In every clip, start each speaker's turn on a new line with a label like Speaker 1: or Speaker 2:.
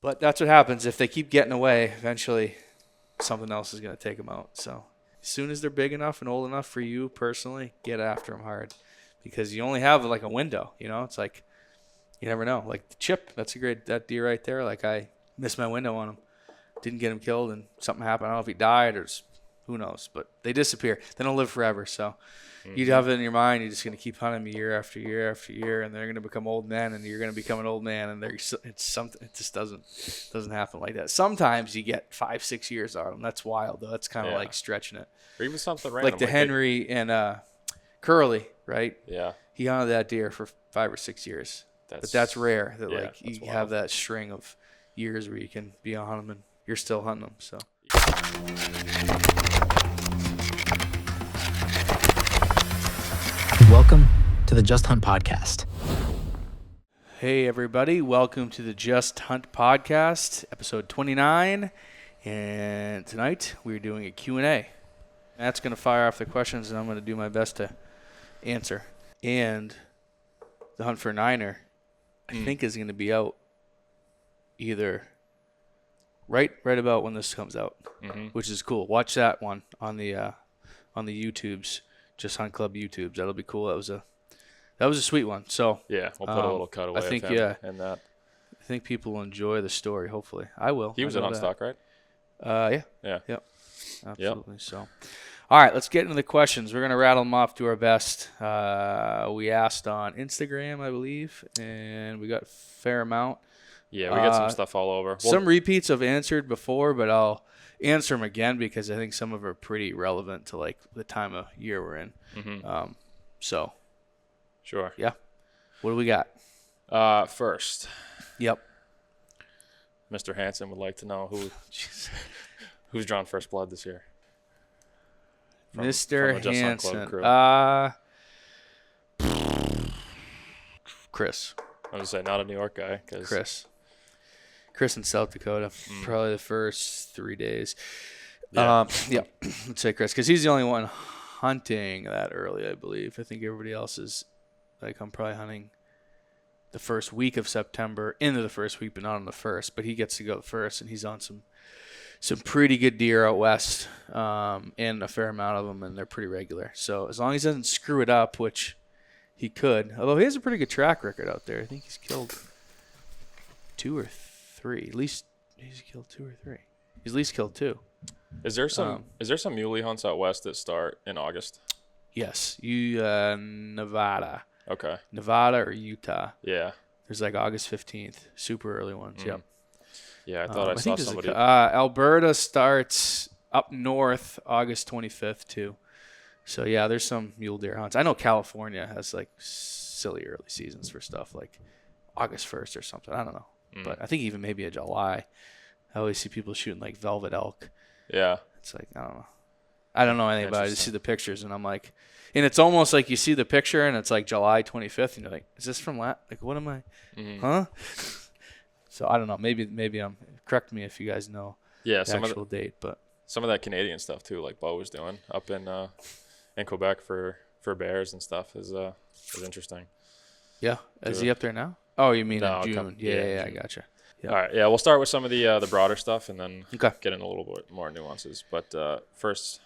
Speaker 1: But that's what happens. If they keep getting away, eventually something else is going to take them out. So as soon as they're big enough and old enough for you personally, get after them hard. Because you only have like a window, it's like you never know. Like the Chip, that deer right there. Like I missed my window on him. Didn't get him killed and something happened. I don't know if he died or who knows. But they disappear. They don't live forever. So you have it in your mind. You're just going to keep hunting them year after year after year, and they're going to become old men, and you're going to become an old man, and it's something. It just doesn't happen like that. Sometimes you get 5-6 years out of them. That's wild though. That's kind of like stretching it.
Speaker 2: Or even something random.
Speaker 1: Like the Henry and Curly, right?
Speaker 2: Yeah.
Speaker 1: He hunted that deer for 5 or 6 years. But that's rare that you have that string of years where you can be on them and you're still hunting them. So.
Speaker 3: Welcome to the Just Hunt podcast.
Speaker 1: Hey everybody, welcome to the Just Hunt podcast, episode 29. And tonight we're doing a Q&A. Matt's going to fire off the questions and I'm going to do my best to answer. And the Hunt for a Niner, I think, is going to be out either right about when this comes out, which is cool. Watch that one on the YouTubes, Just Hunt Club YouTubes. That'll be cool. That was a sweet one. So
Speaker 2: yeah, we'll put a little cutaway.
Speaker 1: I think
Speaker 2: of him in that.
Speaker 1: I think people will enjoy the story. Hopefully, I will.
Speaker 2: He was in on stock, right?
Speaker 1: Yeah.
Speaker 2: Yep.
Speaker 1: Absolutely. Yep. So, all right, let's get into the questions. We're gonna rattle them off to our best. We asked on Instagram, I believe, and we got a fair amount.
Speaker 2: Yeah, we got some stuff all over.
Speaker 1: Some repeats I've answered before, but I'll answer them again because I think some of them are pretty relevant to like the time of year we're in. So.
Speaker 2: Sure.
Speaker 1: Yeah. What do we got?
Speaker 2: First.
Speaker 1: Yep.
Speaker 2: Mr. Hansen would like to know who's drawn first blood this year.
Speaker 1: Mr.
Speaker 2: From
Speaker 1: Hansen. Chris.
Speaker 2: I was going to say, not a New York guy.
Speaker 1: Chris in South Dakota. Probably the first 3 days.
Speaker 2: Yeah.
Speaker 1: Let's say Chris, because he's the only one hunting that early, I believe. I think everybody else is, like, I'm probably hunting the first week of September, into the first week, but not on the first. But he gets to go first, and he's on some pretty good deer out west, and a fair amount of them, and they're pretty regular. So as long as he doesn't screw it up, which he could, although he has a pretty good track record out there. I think he's killed 2 or 3. At least he's killed 2 or 3. He's at least killed 2.
Speaker 2: Is there some muley hunts out west that start in August?
Speaker 1: Yes, Nevada.
Speaker 2: Okay.
Speaker 1: Nevada or Utah.
Speaker 2: Yeah.
Speaker 1: There's like August 15th, super early ones. Yep.
Speaker 2: Yeah, I thought I saw somebody.
Speaker 1: Alberta starts up north August 25th too. So yeah, there's some mule deer hunts. I know California has like silly early seasons for stuff like August 1st or something. I don't know, but I think even maybe in July. I always see people shooting like velvet elk.
Speaker 2: Yeah.
Speaker 1: It's like I don't know anything about it. I just see the pictures and I'm like, and it's almost like you see the picture and it's like July 25th and you're like, is this from like what am I? Huh? So I don't know. Maybe I'm. Correct me if you guys know the actual date. But
Speaker 2: some of that Canadian stuff too, like Bo was doing up in Quebec for bears and stuff is interesting.
Speaker 1: Yeah, is he up there now? Oh, you mean in June? Yeah,
Speaker 2: June.
Speaker 1: I gotcha. Yeah.
Speaker 2: All right, yeah, we'll start with some of the broader stuff and then get into a little bit more nuances. But first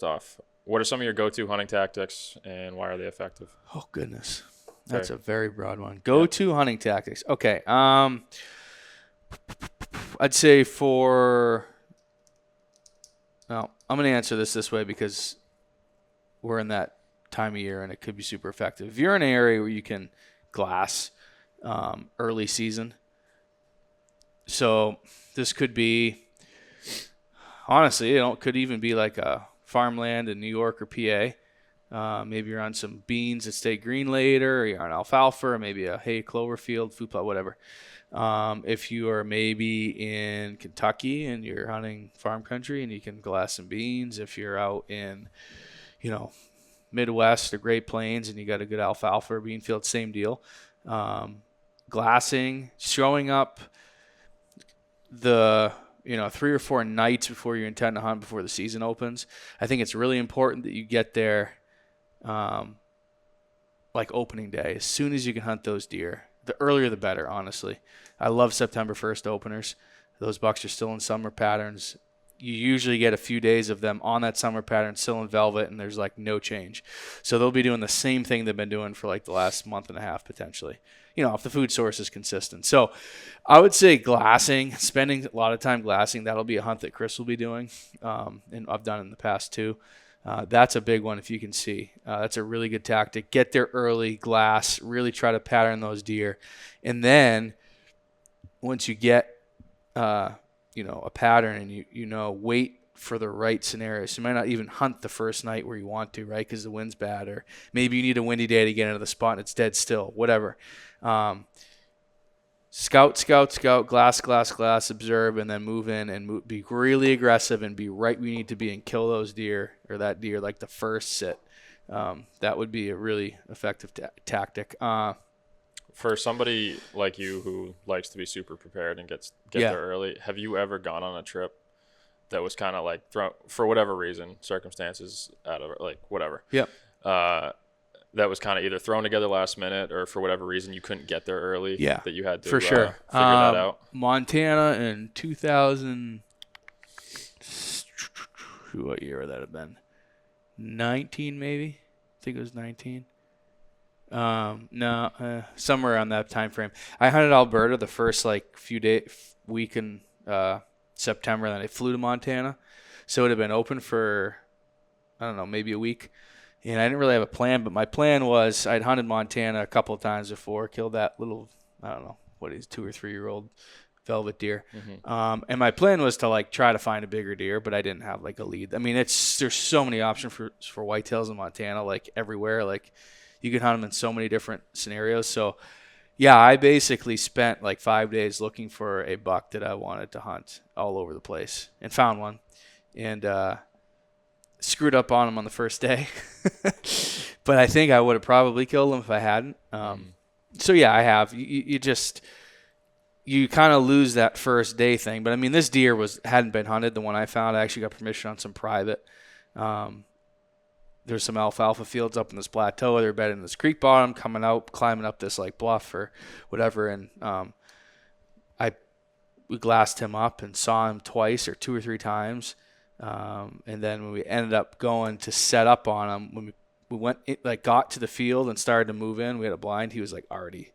Speaker 2: off, what are some of your go-to hunting tactics and why are they effective?
Speaker 1: Oh goodness, that's a very broad one. Go-to hunting tactics. Okay. I'd say I'm going to answer this way because we're in that time of year and it could be super effective. If you're in an area where you can glass early season, so this could be, honestly, it could even be like a farmland in New York or PA. Maybe you're on some beans that stay green later, or you're on alfalfa, or maybe a hay clover field, food plot, whatever. If you are maybe in Kentucky and you're hunting farm country and you can glass some beans. If you're out in, Midwest or Great Plains and you got a good alfalfa or bean field, same deal. Glassing, showing up the 3 or 4 nights before you intend to hunt before the season opens. I think it's really important that you get there like opening day. As soon as you can hunt those deer, the earlier the better, honestly. I love September 1st openers. Those bucks are still in summer patterns. You usually get a few days of them on that summer pattern, still in velvet, and there's like no change. So they'll be doing the same thing they've been doing for like the last month and a half potentially, if the food source is consistent. So I would say glassing, spending a lot of time glassing, that'll be a hunt that Chris will be doing, and I've done in the past too. That's a big one if you can see. That's a really good tactic. Get there early, glass, really try to pattern those deer. And then once you get a pattern and wait for the right scenario. So you might not even hunt the first night where you want to, right? Because the wind's bad, or maybe you need a windy day to get into the spot and it's dead still, whatever. Scout, glass, observe, and then move in and be really aggressive and be right where you need to be and kill those deer or that deer like the first sit. That would be a really effective tactic.
Speaker 2: For somebody like you who likes to be super prepared and get there early, have you ever gone on a trip that was kind of like for whatever reason, circumstances out of like whatever?
Speaker 1: Yep.
Speaker 2: That was kind of either thrown together last minute or for whatever reason you couldn't get there early.
Speaker 1: Yeah.
Speaker 2: That you had to
Speaker 1: for sure.
Speaker 2: Figure that out.
Speaker 1: Montana in 2000. What year would that have been? 19 maybe. I think it was 19. No, somewhere around that time frame. I hunted Alberta the first week in September, and then I flew to Montana. So it would have been open for, I don't know, maybe a week. And I didn't really have a plan, but my plan was I'd hunted Montana a couple of times before, killed that little, I don't know, 2 or 3 year old velvet deer. Mm-hmm. And my plan was to try to find a bigger deer, but I didn't have a lead. I mean, there's so many options for whitetails in Montana, everywhere. You can hunt them in so many different scenarios. So, yeah, I basically spent 5 days looking for a buck that I wanted to hunt all over the place and found one. And screwed up on him on the first day. But I think I would have probably killed him if I hadn't. So, yeah, I have. You kind of lose that first day thing. But, I mean, this deer hadn't been hunted, the one I found. I actually got permission on some private. There's some alfalfa fields up in this plateau. They're bedded in this creek bottom, coming out, climbing up this bluff or whatever. And we glassed him up and saw him twice or 2 or 3 times. And then when we ended up going to set up on him, when we went got to the field and started to move in, we had a blind. He was already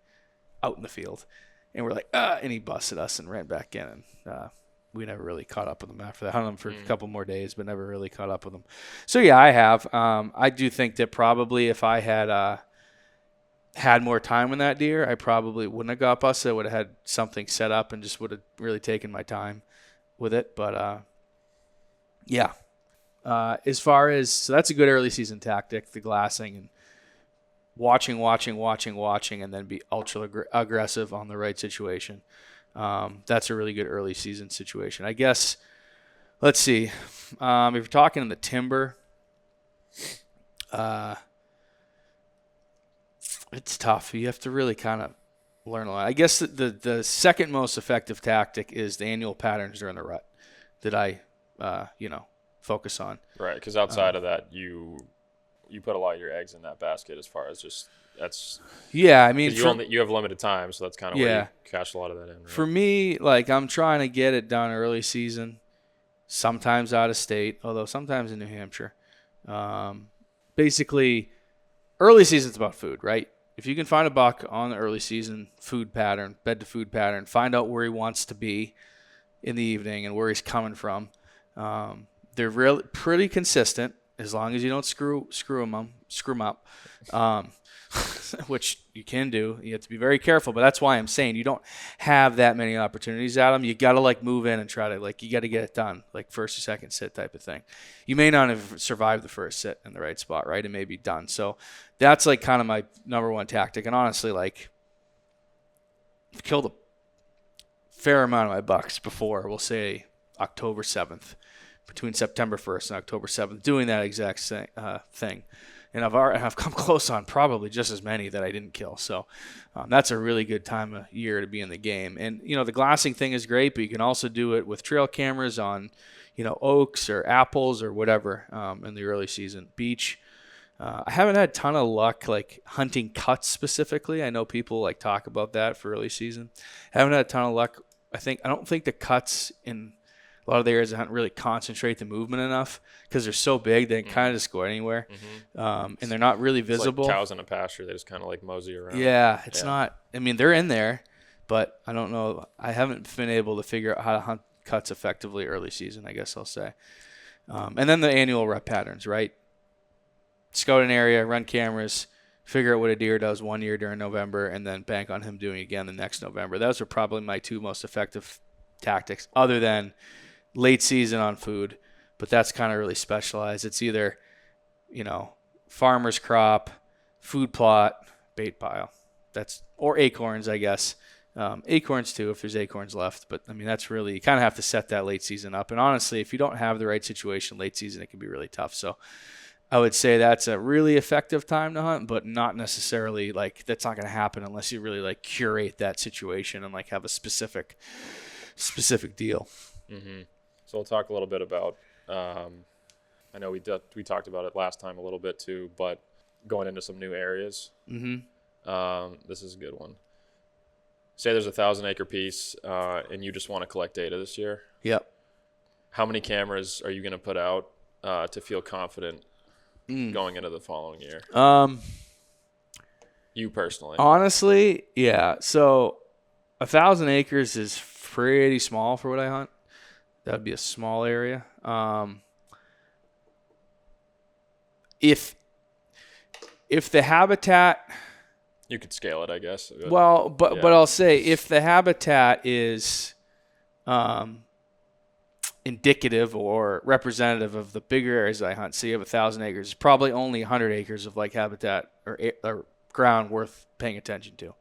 Speaker 1: out in the field, and we're and he busted us and ran back in. And we never really caught up with him after that. Hunted him for a couple more days, but never really caught up with him. So, yeah, I have. I do think that probably if I had had more time in that deer, I probably wouldn't have got busted. I would have had something set up and just would have really taken my time with it. But, yeah. As far as – so that's a good early season tactic, the glassing and watching, and then be ultra aggressive on the right situation. That's a really good early season situation. I guess, let's see. If you're talking in the timber, it's tough. You have to really kind of learn a lot. I guess the second most effective tactic is the annual patterns during the rut that I, focus on.
Speaker 2: Right, because outside of that, you put a lot of your eggs in that basket as far as just – that's
Speaker 1: yeah. I mean,
Speaker 2: you have limited time, so that's kind of where you cash a lot of that in. Right?
Speaker 1: For me, I'm trying to get it done early season, sometimes out of state, although sometimes in New Hampshire. Basically, early season's about food, right? If you can find a buck on the early season food pattern, bed to food pattern, find out where he wants to be in the evening and where he's coming from. They're really pretty consistent as long as you don't screw them up. Which you can do. You have to be very careful, but that's why I'm saying you don't have that many opportunities at them. You got to move in and try to you got to get it done, first or second sit type of thing. You may not have survived the first sit in the right spot, right? It may be done. So that's kind of my number one tactic. And honestly, I've killed a fair amount of my bucks before, we'll say October 7th, between September 1st and October 7th, doing that exact thing. And I've come close on probably just as many that I didn't kill. So that's a really good time of year to be in the game. And, the glassing thing is great, but you can also do it with trail cameras on, oaks or apples or whatever in the early season. Beech, I haven't had a ton of luck like hunting cuts specifically. I know people like talk about that for early season. Haven't had a ton of luck. I don't think the cuts in a lot of the areas I hunt really concentrate the movement enough because they're so big they can kind of just go anywhere, and they're not really visible.
Speaker 2: It's like cows in a pasture; they just kind of like mosey around.
Speaker 1: Yeah, it's not. I mean, they're in there, but I don't know. I haven't been able to figure out how to hunt cuts effectively early season, I guess I'll say. And then the annual rep patterns, right? Scout an area, run cameras, figure out what a deer does one year during November, and then bank on him doing it again the next November. Those are probably my two most effective tactics, other than late season on food. But that's kind of really specialized. It's either, farmer's crop, food plot, bait pile. Or acorns, I guess. Acorns too, if there's acorns left. But I mean, that's really, you kind of have to set that late season up. And honestly, if you don't have the right situation late season, it can be really tough. So I would say that's a really effective time to hunt, but not necessarily like that's not going to happen unless you really like curate that situation and like have a specific deal.
Speaker 2: Mm-hmm. So we'll talk a little bit about, I know we talked about it last time a little bit too, but going into some new areas. Mm-hmm. This is a good one. Say there's a 1,000-acre piece, and you just want to collect data this year.
Speaker 1: Yep.
Speaker 2: How many cameras are you going to put out to feel confident going into the following year? You personally.
Speaker 1: Honestly, yeah. So 1,000 acres is pretty small for what I hunt. That would be a small area. If the habitat,
Speaker 2: you could scale it, I guess.
Speaker 1: Well, but I'll say if the habitat is indicative or representative of the bigger areas I hunt, so you have 1,000 acres, probably only 100 acres of like habitat or ground worth paying attention to.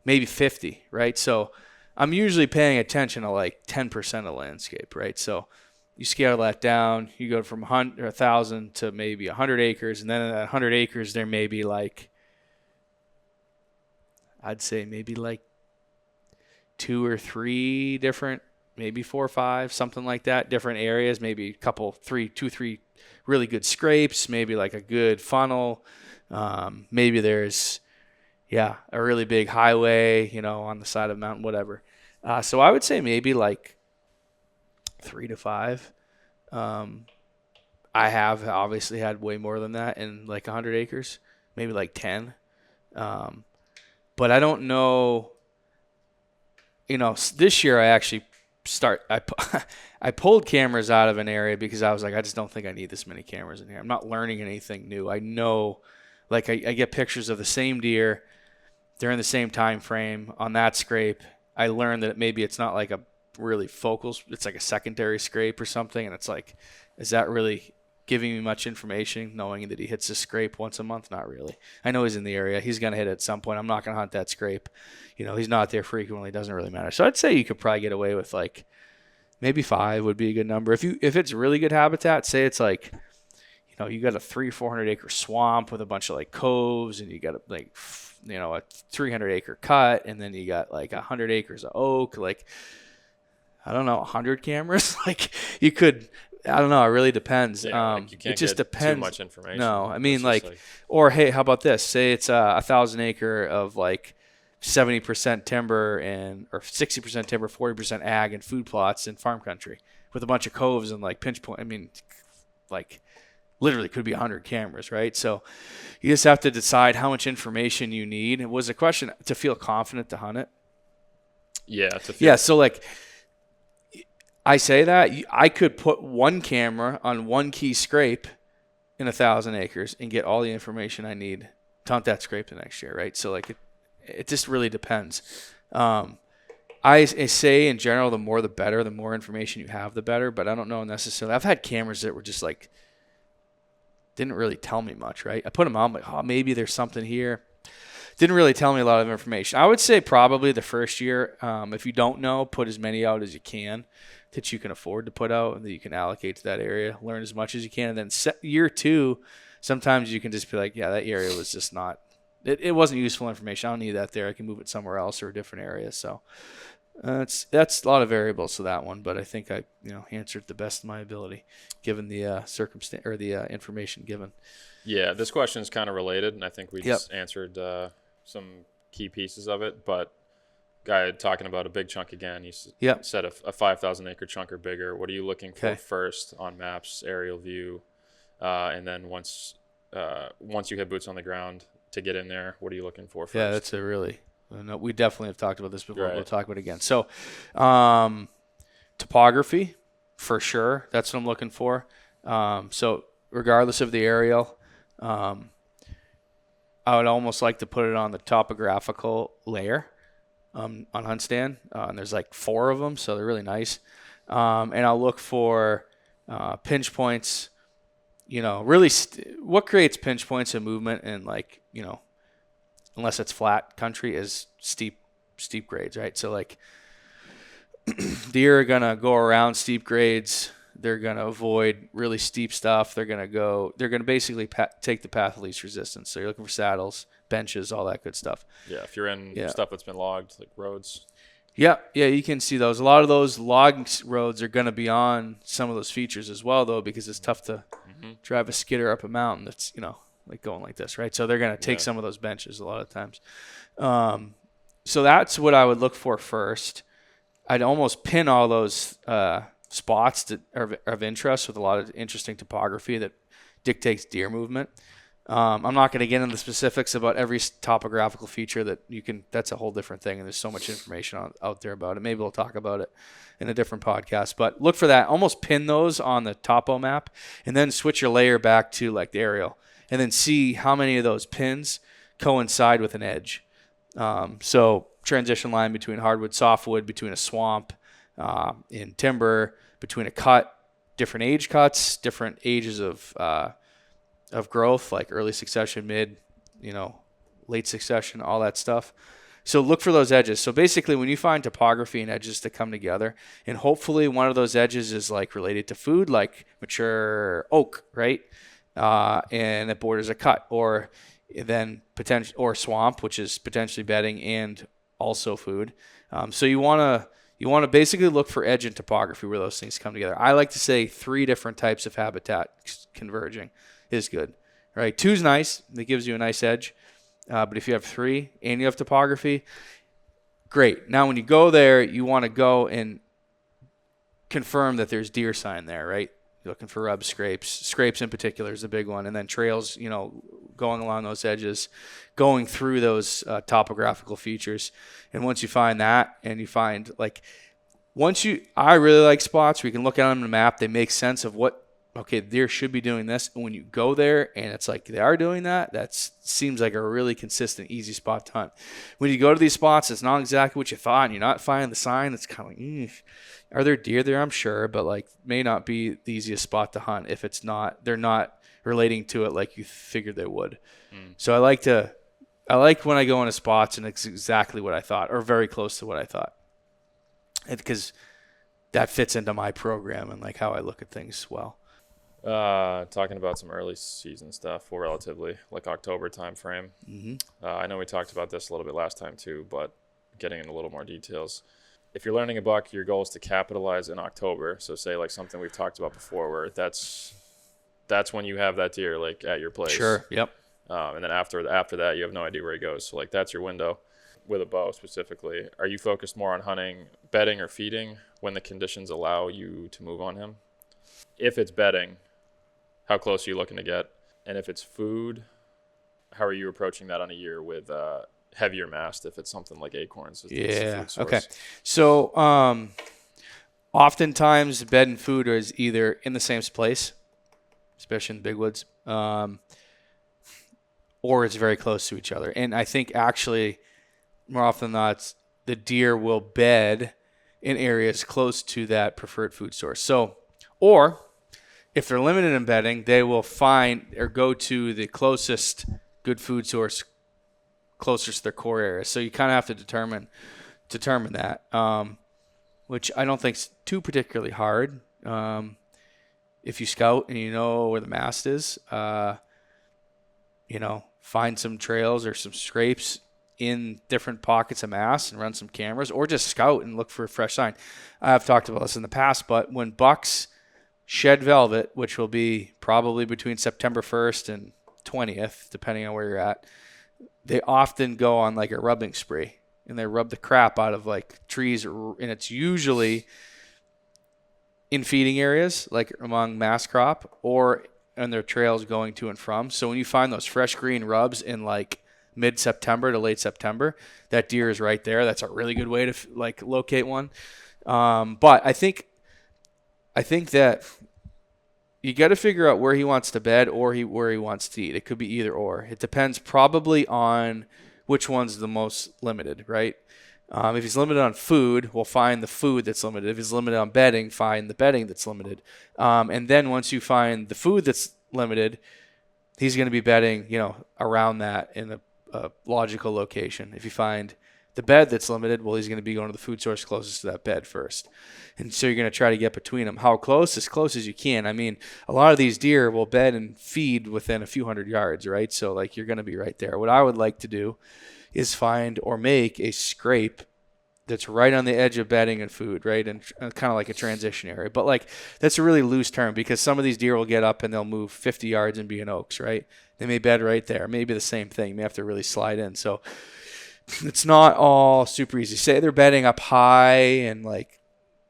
Speaker 1: Maybe 50, right? So I'm usually paying attention to like 10% of landscape, right? So you scale that down, you go from 1,000 to maybe 100 acres, and then in that 100 acres there may be like, I'd say maybe like 2 or 3 different, maybe 4 or 5, something like that, different areas, maybe a couple, 2 or 3 really good scrapes, maybe like a good funnel. Maybe there's, a really big highway, on the side of a mountain, whatever. So I would say maybe like 3 to 5. I have obviously had way more than that in like 100 acres, maybe like 10. But I don't know, this year I actually I pulled cameras out of an area because I was like, I just don't think I need this many cameras in here. I'm not learning anything new. I know, like I get pictures of the same deer. They're in the same time frame on that scrape. I learned that maybe it's not like a really focal, it's like a secondary scrape or something. And it's like, is that really giving me much information, knowing that he hits a scrape once a month? Not really. I know he's in the area. He's going to hit it at some point. I'm not going to hunt that scrape. He's not there frequently. It doesn't really matter. So I'd say you could probably get away with like maybe 5 would be a good number. If it's really good habitat, say it's like, you got a 300-400 acre swamp with a bunch of like coves, and you got a 300 acre cut, and then you got like 100 acres of oak, like, I don't know, 100 cameras. Like you could, I don't know. It really depends.
Speaker 2: You can't
Speaker 1: it just
Speaker 2: get
Speaker 1: depends.
Speaker 2: too much information.
Speaker 1: No, I mean or hey, how about this? Say it's 1,000 acre of like 70% timber or 60% timber, 40% ag and food plots in farm country with a bunch of coves and like pinch point. I mean, like literally could be 100 cameras, right? So you just have to decide how much information you need. It was a question to feel confident to hunt it.
Speaker 2: Yeah.
Speaker 1: So like I say that I could put one camera on one key scrape in 1,000 acres and get all the information I need to hunt that scrape the next year, right? So like it just really depends. I say in general, the more the better. The more information you have, the better. But I don't know necessarily. I've had cameras that were just like didn't really tell me much, right? I put them on, like, oh, maybe there's something here. Didn't really tell me a lot of information. I would say probably the first year, if you don't know, put as many out as you can that you can afford to put out and that you can allocate to that area. Learn as much as you can. And then year 2, sometimes you can just be like, yeah, that area was just not – it wasn't useful information. I don't need that there. I can move it somewhere else or a different area. So That's a lot of variables to that one, but I think I answered the best of my ability, given the circumstance or the information given.
Speaker 2: Yeah, this question is kind of related, and I think we just answered some key pieces of it. But guy talking about a big chunk again, he said a 5,000 acre chunk or bigger. What are you looking for first on maps, aerial view, and then once you hit boots on the ground to get in there, what are you looking for first?
Speaker 1: Yeah, that's a really. No, we definitely have talked about this before.
Speaker 2: Right.
Speaker 1: We'll talk about it again. So, topography, for sure. That's what I'm looking for. So, regardless of the aerial, I would almost like to put it on the topographical layer on HuntStand. And there's like 4 of them, so they're really nice. And I'll look for pinch points. Really, what creates pinch points in movement and unless it's flat country, is steep grades, right? So like deer are going to go around steep grades. They're going to avoid really steep stuff. They're going to basically take the path of least resistance. So you're looking for saddles, benches, all that good stuff.
Speaker 2: Yeah. If you're in stuff that's been logged, like roads.
Speaker 1: Yeah. You can see those. A lot of those log roads are going to be on some of those features as well, though, because it's tough to drive a skidder up a mountain that's, like going like this, right? So they're going to take some of those benches a lot of times. So that's what I would look for first. I'd almost pin all those spots that are of interest with a lot of interesting topography that dictates deer movement. I'm not going to get into the specifics about every topographical feature that's a whole different thing, and there's so much information out there about it. Maybe we'll talk about it in a different podcast, but look for that. Almost pin those on the topo map and then switch your layer back to like the aerial, and then see how many of those pins coincide with an edge. So transition line between hardwood, softwood, between a swamp, in timber, between a cut, different age cuts, different ages of growth, like early succession, mid, late succession, all that stuff. So look for those edges. So basically when you find topography and edges to come together, and hopefully one of those edges is like related to food, like mature oak, right? And it borders a cut, or then or swamp, which is potentially bedding and also food. So you want to basically look for edge and topography where those things come together. I like to say 3 different types of habitat converging is good, right? 2 is nice. It gives you a nice edge. But if you have 3 and you have topography, great. Now, when you go there, you want to go and confirm that there's deer sign there, right? You're looking for rub scrapes. Scrapes in particular is a big one. And then trails, going along those edges, going through those topographical features. And once you find that, and you find I really like spots where you can look at them on the map. They make sense of deer should be doing this. And when you go there and it's like they are doing that seems like a really consistent, easy spot to hunt. When you go to these spots, it's not exactly what you thought, and you're not finding the sign. It's kind of like, are there deer there? I'm sure, but may not be the easiest spot to hunt if they're not relating to it like you figured they would. So I like when I go into spots and it's exactly what I thought, or very close to what I thought, because that fits into my program and how I look at things well.
Speaker 2: Talking about some early season stuff, or relatively October time frame. I know we talked about this a little bit last time too, but getting into a little more details. If you're learning a buck, your goal is to capitalize in October. So say something we've talked about before, where that's when you have that deer at your place.
Speaker 1: Sure. Yep.
Speaker 2: And then after that, you have no idea where he goes. So that's your window. With a bow specifically, are you focused more on hunting, bedding, or feeding when the conditions allow you to move on him? If it's bedding, how close are you looking to get? And if it's food, how are you approaching that on a year with heavier mast if it's something like acorns?
Speaker 1: Yeah. Okay. So oftentimes bed and food is either in the same place, especially in the big woods, or it's very close to each other. And I think actually more often than not, the deer will bed in areas close to that preferred food source. So, or if they're limited in bedding, they will find or go to the closest good food source closest to their core area. So you kind of have to determine that, which I don't think is too particularly hard. If you scout and you know where the mast is, find some trails or some scrapes in different pockets of mass and run some cameras, or just scout and look for a fresh sign. I've talked about this in the past, but when bucks shed velvet, which will be probably between September 1st and 20th, depending on where you're at, they often go on like a rubbing spree, and they rub the crap out of like trees, and it's usually in feeding areas, like among mass crop, or on their trails going to and from. So when you find those fresh green rubs in like mid-September to late September, that deer is right there. That's a really good way to like locate one. But I think that you got to figure out where he wants to bed or where he wants to eat. It could be either or. It depends probably on which one's the most limited, right? If he's limited on food, we'll find the food that's limited. If he's limited on bedding, find the bedding that's limited. And then once you find the food that's limited, he's going to be bedding, around that in a logical location. If you find the bed that's limited, well, he's going to be going to the food source closest to that bed first. And so you're going to try to get between them. How close? As close as you can. I mean, a lot of these deer will bed and feed within a few hundred yards, right? So, like, you're going to be right there. What I would like to do is find or make a scrape that's right on the edge of bedding and food, right? And kind of like a transition area. But, like, that's a really loose term because some of these deer will get up and they'll move 50 yards and be in oaks, right? They may bed right there. Maybe the same thing. You may have to really slide in. So it's not all super easy. Say they're bedding up high and like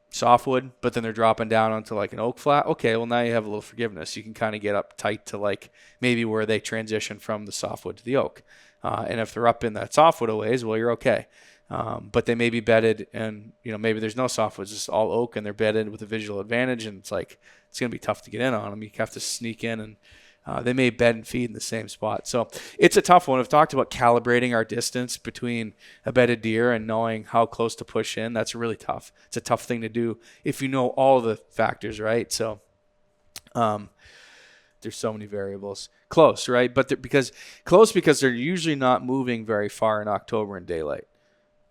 Speaker 1: softwood, but then they're dropping down onto like an oak flat. Okay, well, now you have a little forgiveness. You can kind of get up tight to like maybe where they transition from the softwood to the oak. And if they're up in that softwood a ways, well, you're okay. But they may be bedded and, maybe there's no softwood, it's just all oak and they're bedded with a visual advantage. And it's like, it's going to be tough to get in on them. You have to sneak in and they may bed and feed in the same spot. So it's a tough one. We've talked about calibrating our distance between a bedded deer and knowing how close to push in. That's really tough. It's a tough thing to do if you know all the factors, right? So there's so many variables. Close, right? But because they're usually not moving very far in October in daylight.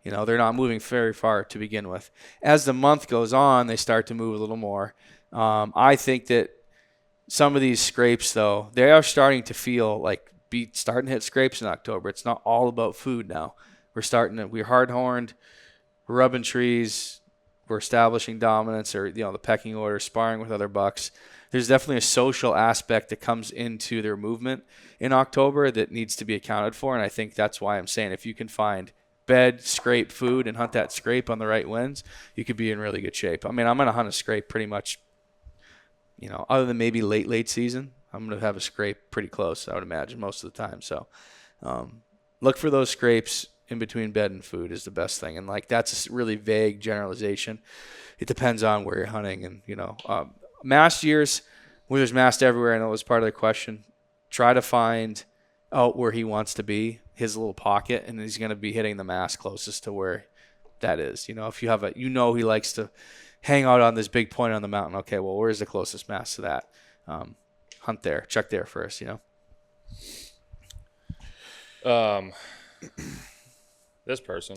Speaker 1: They're not moving very far to begin with. As the month goes on, they start to move a little more. I think that some of these scrapes, though, they are starting to feel like starting to hit scrapes in October. It's not all about food now. We're hard-horned, we're rubbing trees, we're establishing dominance or, the pecking order, sparring with other bucks. There's definitely a social aspect that comes into their movement in October that needs to be accounted for, and I think that's why I'm saying if you can find bed, scrape, food, and hunt that scrape on the right winds, you could be in really good shape. I mean, I'm going to hunt a scrape pretty much, other than maybe late season, I'm going to have a scrape pretty close, I would imagine, most of the time. So look for those scrapes in between bed and food is the best thing. And, like, that's a really vague generalization. It depends on where you're hunting. And, mast years, where there's mast everywhere, I know was part of the question, try to find out where he wants to be, his little pocket, and he's going to be hitting the mast closest to where that is. If you have he likes to hang out on this big point on the mountain. Okay, well, where's the closest mast to that? Hunt there. Check there first,
Speaker 2: This person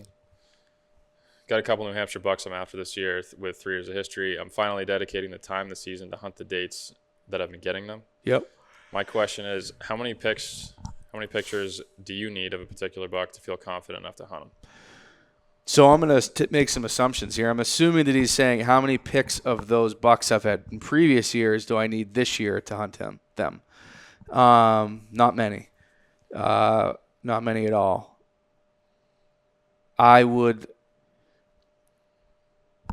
Speaker 2: got a couple New Hampshire bucks I'm after this year with 3 years of history. I'm finally dedicating the time this season to hunt the dates that I've been getting them.
Speaker 1: Yep.
Speaker 2: My question is, how many pictures do you need of a particular buck to feel confident enough to hunt him?
Speaker 1: So I'm going to make some assumptions here. I'm assuming that he's saying how many pics of those bucks I've had in previous years do I need this year to hunt them? Not many. Not many at all. I would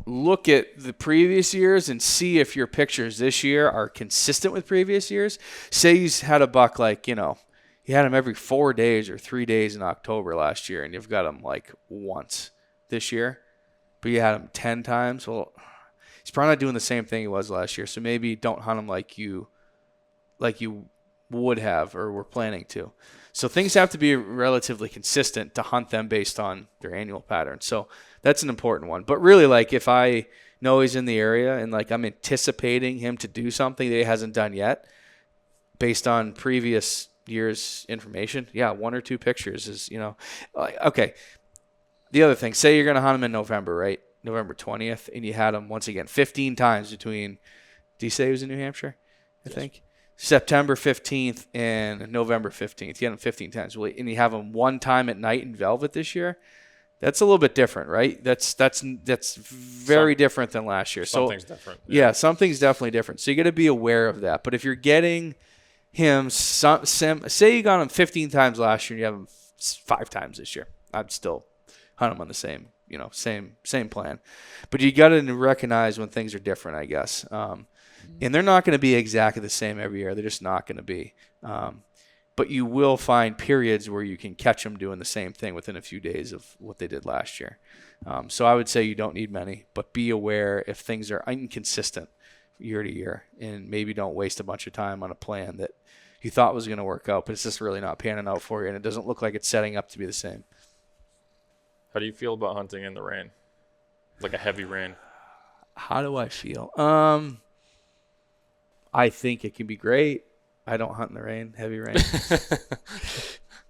Speaker 1: look at the previous years and see if your pictures this year are consistent with previous years. Say he's had a buck like, you had him every 4 days or 3 days in October last year, and you've got him like once this year, but you had him 10 times. Well, he's probably not doing the same thing he was last year, so maybe don't hunt him like you would have or were planning to. So things have to be relatively consistent to hunt them based on their annual pattern. So that's an important one. But really, like, if I know he's in the area and like I'm anticipating him to do something that he hasn't done yet based on previous year's information, 1 or 2 pictures is, okay. The other thing, say you're going to hunt him in November, right? November 20th, and you had him once again 15 times between, do you say he was in New Hampshire? I think. September 15th and November 15th. You had them 15 times. And you have them one time at night in velvet this year. That's a little bit different, right? That's very different than last year.
Speaker 2: Something's different.
Speaker 1: Yeah, something's definitely different. So you got to be aware of that. But if you're getting him, say you got him 15 times last year and you have him 5 times this year, I'd still hunt him on the same plan. But you got to recognize when things are different, I guess. And they're not going to be exactly the same every year. They're just not going to be. But you will find periods where you can catch them doing the same thing within a few days of what they did last year. So I would say you don't need many, but be aware if things are inconsistent year to year, and maybe don't waste a bunch of time on a plan that you thought was going to work out, but it's just really not panning out for you, and it doesn't look like it's setting up to be the same.
Speaker 2: How do you feel about hunting in the rain? Like a heavy rain?
Speaker 1: How do I feel? I think it can be great. I don't hunt in the rain, heavy rain.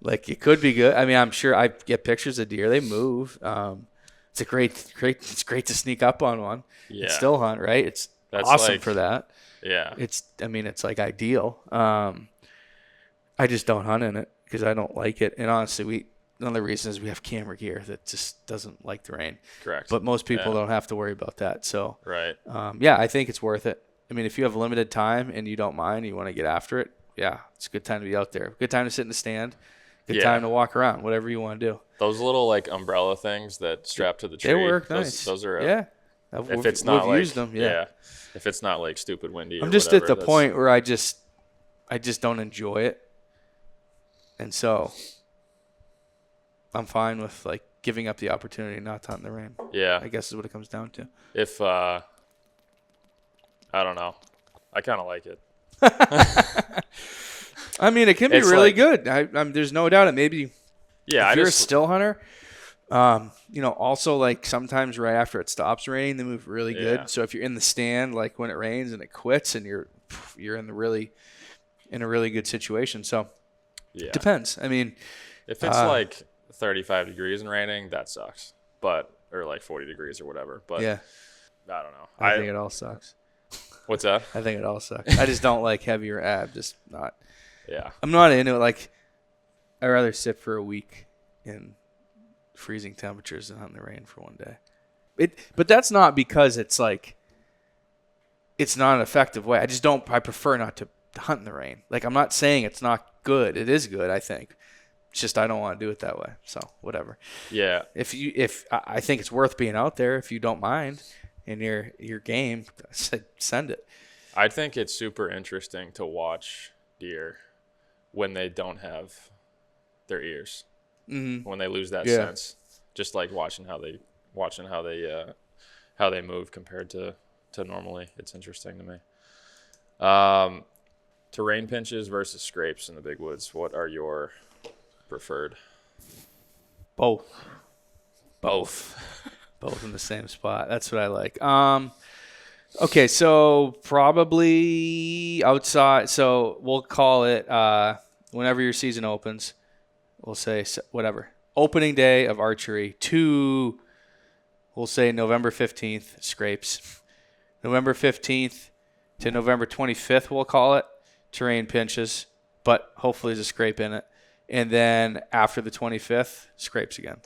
Speaker 1: Like, it could be good. I mean, I'm sure I get pictures of deer. They move. It's great to sneak up on one and still hunt, right? That's awesome for that.
Speaker 2: Yeah.
Speaker 1: It's like ideal. I just don't hunt in it because I don't like it. And honestly, one of the reasons we have camera gear that just doesn't like the rain.
Speaker 2: Correct.
Speaker 1: But most people don't have to worry about that. So,
Speaker 2: right.
Speaker 1: I think it's worth it. I mean, if you have limited time and you don't mind, and you want to get after it, it's a good time to be out there. Good time to sit in the stand. Good time to walk around, whatever you want to do.
Speaker 2: Those little like umbrella things that strap to the tree.
Speaker 1: They work nice.
Speaker 2: Those are
Speaker 1: If it's not
Speaker 2: like,
Speaker 1: used them,
Speaker 2: if it's not like stupid windy.
Speaker 1: I'm just at the point where I just don't enjoy it, and so I'm fine with like giving up the opportunity not to hunt in the rain.
Speaker 2: Yeah,
Speaker 1: I guess is what it comes down to.
Speaker 2: If I don't know, I kind of like it.
Speaker 1: I mean, it can be really good. There's no doubt it. Maybe if you're a still hunter, also like sometimes right after it stops raining, they move really good. So if you're in the stand, like when it rains and it quits, and you're in a really good situation. So it depends. I mean,
Speaker 2: if it's like 35 degrees and raining, that sucks. Or like 40 degrees or whatever. But I don't know.
Speaker 1: I think it all sucks.
Speaker 2: What's that?
Speaker 1: I think it all sucks. I just don't like heavier ab. Just not.
Speaker 2: Yeah.
Speaker 1: I'm not into it. Like, I'd rather sit for a week in freezing temperatures than hunt in the rain for one day. But that's not because it's like it's not an effective way. I prefer not to hunt in the rain. Like, I'm not saying it's not good. It is good, I think. It's just I don't want to do it that way. So whatever.
Speaker 2: Yeah.
Speaker 1: If I think it's worth being out there if you don't mind. And your game, send it.
Speaker 2: I think it's super interesting to watch deer when they don't have their ears, when they lose that sense. Just like watching how they move compared to normally. It's interesting to me. Terrain pinches versus scrapes in the big woods. What are your preferred?
Speaker 1: Both in the same spot. That's what I like. Okay, so probably outside. So we'll call it whenever your season opens. We'll say whatever. Opening day of archery to, we'll say November 15th, scrapes. November 15th to November 25th, we'll call it, terrain pinches, but hopefully there's a scrape in it. And then after the 25th, scrapes again.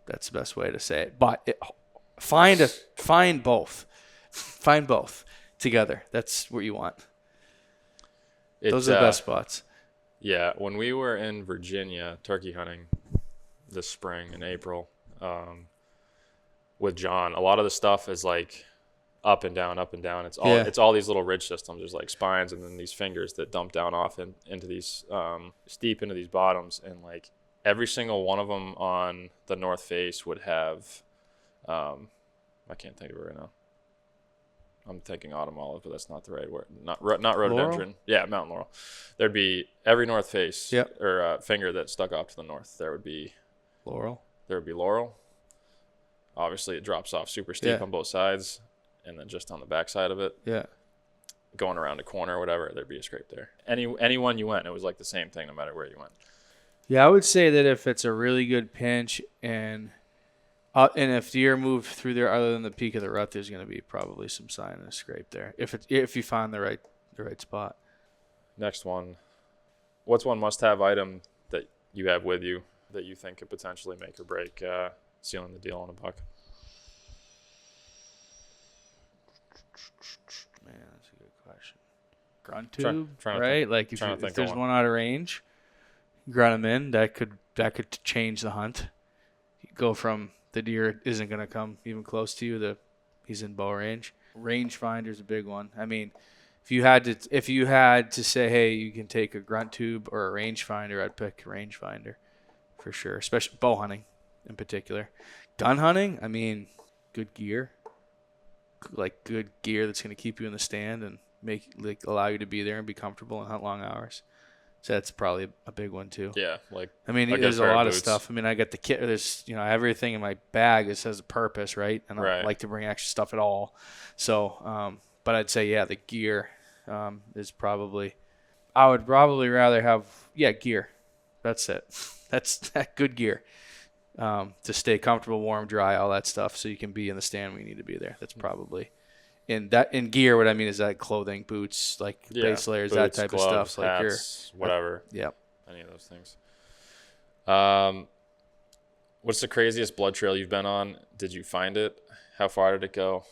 Speaker 1: That's the best way to say it. But find both. Find both together. That's what you want. Those are the best spots.
Speaker 2: Yeah. When we were in Virginia turkey hunting this spring in April with John, a lot of the stuff is like up and down, up and down. It's all these little ridge systems. There's like spines and then these fingers that dump down off into these steep into these bottoms, and like every single one of them on the north face would have, I can't think of it right now. I'm thinking autumn olive, but that's not the right word. Not rhododendron.
Speaker 1: Laurel?
Speaker 2: Yeah, mountain laurel. There'd be every north face or finger that stuck off to the north. There would be
Speaker 1: laurel.
Speaker 2: There would be laurel. Obviously, it drops off super steep on both sides, and then just on the back side of it, going around a corner or whatever, there'd be a scrape there. Anyone you went, it was like the same thing no matter where you went.
Speaker 1: Yeah, I would say that if it's a really good pinch and if deer move through there other than the peak of the rut, there's going to be probably some sign of a scrape there if you find the right spot.
Speaker 2: Next one. What's one must-have item that you have with you that you think could potentially make or break sealing the deal on a buck?
Speaker 1: Man, that's a good question. Grunt tube,
Speaker 2: trying to
Speaker 1: right?
Speaker 2: think,
Speaker 1: Like if there's one out of range, grunt them in. That could change the hunt. You go from the deer isn't going to come even close to you. He's in bow range. Rangefinder's a big one. I mean, if you had to say, hey, you can take a grunt tube or a rangefinder, I'd pick rangefinder for sure, especially bow hunting in particular. Gun hunting, I mean, good gear, like good gear that's going to keep you in the stand and allow you to be there and be comfortable and hunt long hours. So that's probably a big one too.
Speaker 2: Yeah,
Speaker 1: I mean, there's a lot of stuff. I mean, I got the kit. There's everything in my bag that has a purpose, right? And I don't like to bring extra stuff at all. So, but I'd say the gear is probably. I would probably rather have gear. That's it. That's that good gear to stay comfortable, warm, dry, all that stuff, so you can be in the stand when you need to be there. That's probably. In gear, what I mean is that clothing, boots, base layers,
Speaker 2: boots,
Speaker 1: that type
Speaker 2: gloves,
Speaker 1: of stuff.
Speaker 2: hats, whatever.
Speaker 1: Yep.
Speaker 2: Any of those things. What's the craziest blood trail you've been on? Did you find it? How far did it go?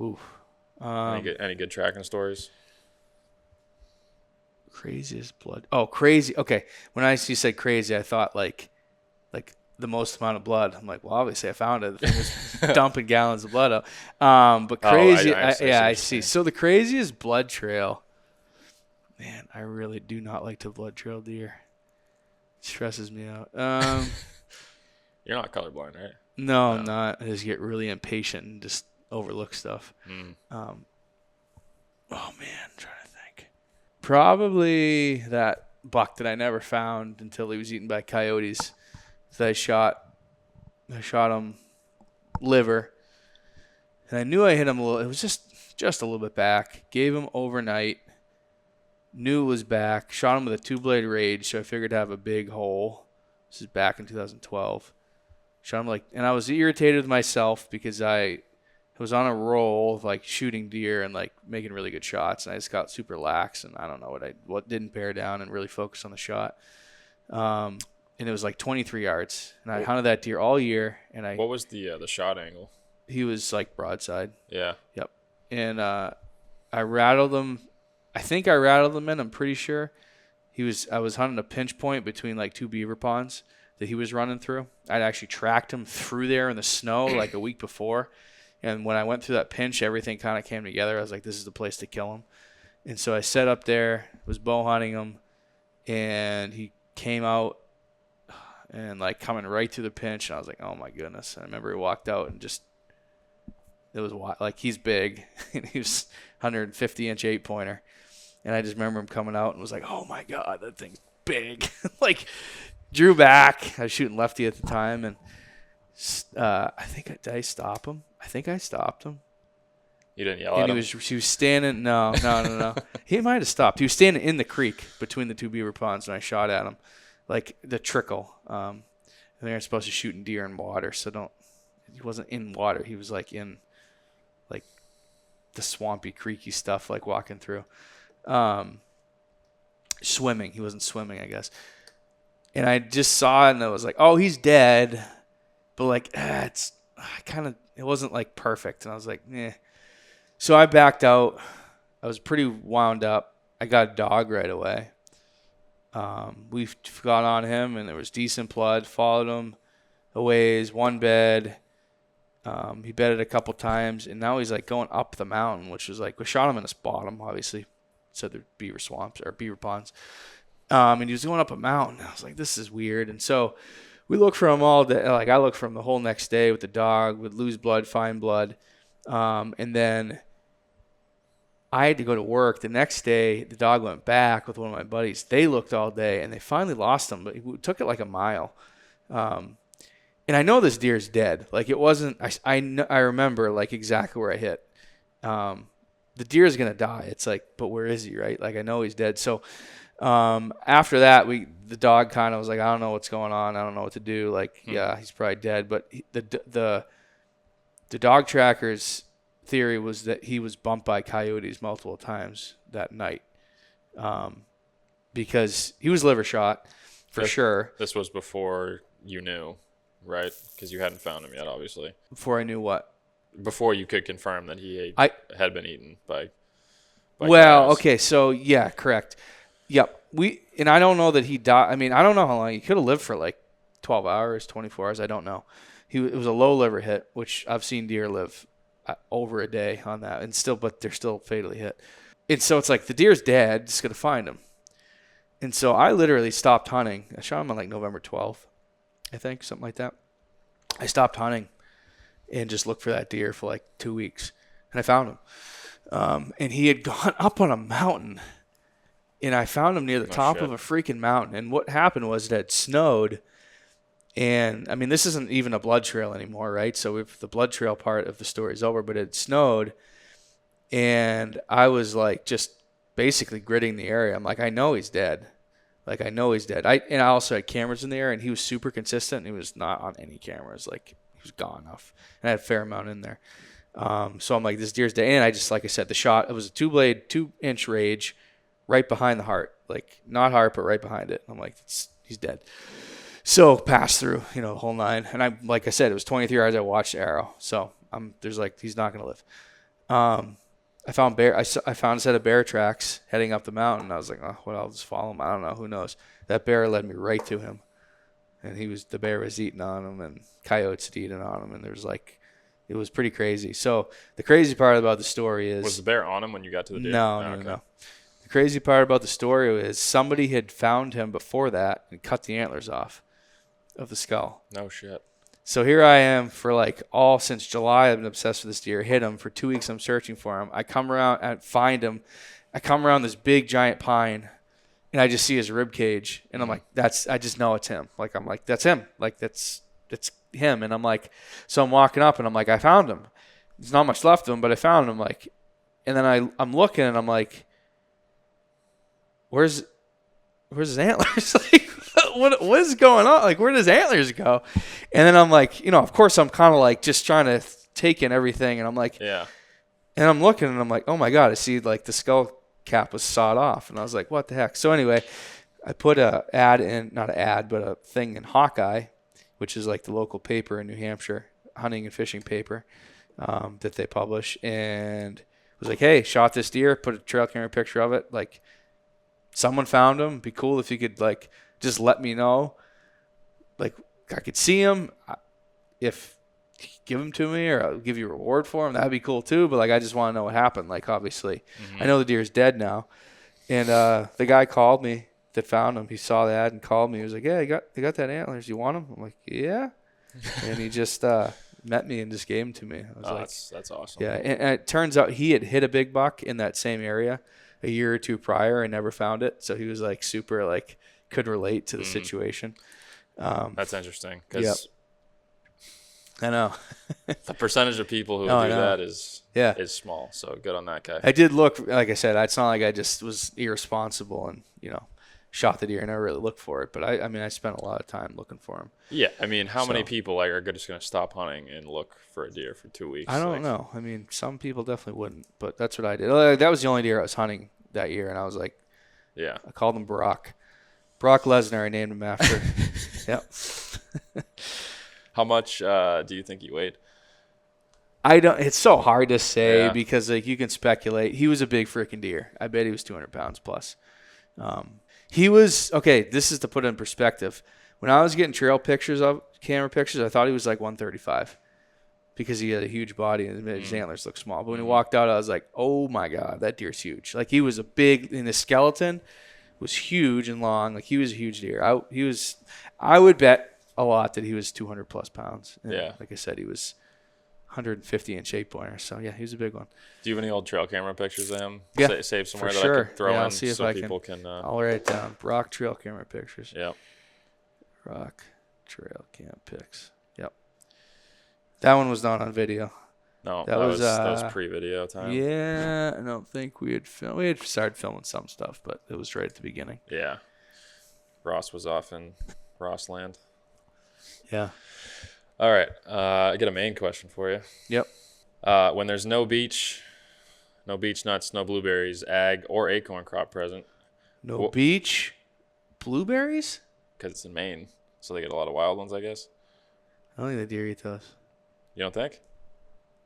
Speaker 1: Ooh.
Speaker 2: Any good tracking stories?
Speaker 1: Craziest blood. Oh, crazy. Okay. When you said crazy, I thought like the most amount of blood. I'm like, well, obviously I found it. The thing was dumping gallons of blood out. But crazy. I see. So the craziest blood trail. Man, I really do not like to blood trail deer. It stresses me out.
Speaker 2: You're not colorblind, right?
Speaker 1: No, I'm not. I just get really impatient and just overlook stuff. Oh man, I'm trying to think. Probably that buck that I never found until he was eaten by coyotes. So I shot him liver, and I knew I hit him a little. It was just a little bit back. Gave him overnight. Knew it was back. Shot him with a 2-blade Rage, so I figured to have a big hole. This is back in 2012. Shot him and I was irritated with myself because I was on a roll of shooting deer and making really good shots, and I just got super lax, and I don't know what didn't bear down and really focus on the shot. And it was 23 yards, and I hunted that deer all year. And
Speaker 2: what was the shot angle?
Speaker 1: He was broadside.
Speaker 2: Yeah.
Speaker 1: Yep. And I rattled him. I think I rattled him in. I'm pretty sure. I was hunting a pinch point between 2 beaver ponds that he was running through. I'd actually tracked him through there in the snow a week before. And when I went through that pinch, everything kind of came together. I was like, this is the place to kill him. And so I set up there, was bow hunting him, and he came out and coming right through the pinch. And I was like, oh my goodness. And I remember he walked out and it was he's big and he was 150-inch 8-pointer. And I just remember him coming out and was like, oh my God, that thing's big. Drew back. I was shooting lefty at the time. And did I stop him? I think I stopped him.
Speaker 2: You didn't yell at him?
Speaker 1: He was standing. No. He might have stopped. He was standing in the creek between the 2 beaver ponds, and I shot at him. The trickle. They aren't supposed to shoot in deer in water, so he wasn't in water. He was in the swampy, creaky stuff, walking through. Swimming. He wasn't swimming, I guess. And I just saw it, and I was like, oh, he's dead. But it wasn't perfect. And I was like, eh. So I backed out. I was pretty wound up. I got a dog right away. We got on him, and there was decent blood. Followed him a ways, one bed. He bedded a couple times, and now he's going up the mountain, which was we shot him in his bottom, obviously, so the beaver swamps or beaver ponds. And he was going up a mountain. I was like, this is weird. And so we looked for him all day. I looked for him the whole next day with the dog, would lose blood, find blood. And then I had to go to work. The next day, the dog went back with one of my buddies. They looked all day, and they finally lost him, but he took it a mile. And I know this deer's dead. It wasn't – I remember, exactly where I hit. The deer's going to die. It's but where is he, right? I know he's dead. So after that, the dog kind of was I don't know what's going on. I don't know what to do. Yeah, he's probably dead. But the dog tracker's theory was that he was bumped by coyotes multiple times that night. because he was liver shot for sure.
Speaker 2: This was before you knew, right? Because you hadn't found him yet, obviously.
Speaker 1: Before I knew what?
Speaker 2: Before you could confirm that he had been eaten by
Speaker 1: well,
Speaker 2: cows.
Speaker 1: okay, so yeah, correct. Yep. And I don't know that he died. I mean, I don't know how long. He could have lived for like 12 hours, 24 hours. I don't know. It was a low liver hit, which I've seen deer live over a day on that, but they're still fatally hit. And so it's like the deer's dead, just gotta find him. And so I literally stopped hunting. I shot him on like November 12th, I think, something like that. I stopped hunting and just looked for that deer for like 2 weeks, and I found him. And he had gone up on a mountain, and I found him near the top of a freaking mountain. And what happened was it had snowed. And, I mean, this isn't even a blood trail anymore, right? So the blood trail part of the story is over, but it snowed. And I was, like, just basically gritting the area. I'm like, I know he's dead. Like, I know he's dead. I also had cameras in the air, and he was super consistent. He was not on any cameras. Like, he was gone off. And I had a fair amount in there. So I'm like, this deer's dead. And I just, like I said, the shot, it was a 2-inch rage right behind the heart. Like, not heart, but right behind it. I'm like, he's dead. So pass through, the whole nine. And I, like I said, it was 23 hours I watched the arrow. So there's like, he's not going to live. I found I found a set of bear tracks heading up the mountain. I was like, oh, well, I'll just follow him. I don't know. Who knows? That bear led me right to him. And the bear was eating on him, and coyotes had eaten on him. And it was pretty crazy. So the crazy part about the story is.
Speaker 2: Was the bear on him when you got to the deer?
Speaker 1: No. The crazy part about the story is somebody had found him before that and cut the antlers off of the skull.
Speaker 2: No shit.
Speaker 1: So here I am for like since July. I've been obsessed with this deer. Hit him for 2 weeks. I'm searching for him. I come around and find him. I come around this big giant pine, and I just see his rib cage, and I'm like, I just know it's him. Like I'm like, that's him. Like that's him. And I'm like, so I'm walking up, and I'm like, I found him. There's not much left of him, but I found him. Like, and then I'm looking, and I'm like, where's his antlers? Like, what is going on? Like, where does antlers go? And then I'm like, of course I'm kind of like just trying to take in everything. And I'm like,
Speaker 2: yeah.
Speaker 1: And I'm looking, and I'm like, oh my God, I see like the skull cap was sawed off. And I was like, what the heck? So anyway, I put not an ad, but a thing in Hawkeye, which is like the local paper in New Hampshire, hunting and fishing paper that they publish. And was like, hey, shot this deer, put a trail camera picture of it. Like, someone found him. It'd be cool if you could like just let me know. Like, I could see him. If you give him to me, or I'll give you a reward for him, that'd be cool too. But like, I just want to know what happened. Like, obviously, I know the deer's dead now. And the guy called me that found him. He saw the ad and called me. He was like, yeah, they got that antlers. You want him? I'm like, yeah. And he just met me and just gave him to me. I was like,
Speaker 2: that's awesome.
Speaker 1: Yeah, and it turns out he had hit a big buck in that same area a year or two prior and never found it. So he was like super like could relate to the situation.
Speaker 2: That's interesting because
Speaker 1: I know
Speaker 2: the percentage of people who do that is small. So good on that guy.
Speaker 1: I did look, like I said, it's not like I just was irresponsible and shot the deer and never really looked for it. But I mean, I spent a lot of time looking for him.
Speaker 2: Yeah, I mean, how many people are just going to stop hunting and look for a deer for 2 weeks?
Speaker 1: I don't know. I mean, some people definitely wouldn't, but that's what I did. That was the only deer I was hunting that year, and I was like, I called him Brock Lesnar. I named him after. Yep.
Speaker 2: How much do you think he weighed?
Speaker 1: I don't. It's so hard to say because like you can speculate. He was a big freaking deer. I bet he was 200 pounds plus. He was okay. This is to put it in perspective. When I was getting camera pictures, I thought he was like 135 because he had a huge body and his antlers looked small. But when he walked out, I was like, oh my God, that deer's huge. Like he was and the skeleton was huge and long. Like he was a huge deer. I would bet a lot that he was 200 plus pounds. And like I said, he was 150-inch 8-pointer. So yeah, he was a big one.
Speaker 2: Do you have any old trail camera pictures of him?
Speaker 1: Yeah,
Speaker 2: save somewhere
Speaker 1: for
Speaker 2: that
Speaker 1: sure.
Speaker 2: I can throw
Speaker 1: I'll
Speaker 2: in
Speaker 1: see if
Speaker 2: so
Speaker 1: I
Speaker 2: people can.
Speaker 1: I'll write it down. Brock trail camera pictures.
Speaker 2: Yep.
Speaker 1: Brock trail cam pics. Yep. That one was not on video.
Speaker 2: No, that was pre-video time.
Speaker 1: Yeah, I don't think we had filmed. We had started filming some stuff, but it was right at the beginning.
Speaker 2: Yeah. Ross was off in Rossland.
Speaker 1: Yeah.
Speaker 2: All right. I got a main question for you.
Speaker 1: Yep.
Speaker 2: When there's no beech nuts, no blueberries, ag, or acorn crop present,
Speaker 1: No beach. Blueberries?
Speaker 2: Because it's in Maine, so they get a lot of wild ones, I guess.
Speaker 1: I don't think the deer eat those.
Speaker 2: You don't think?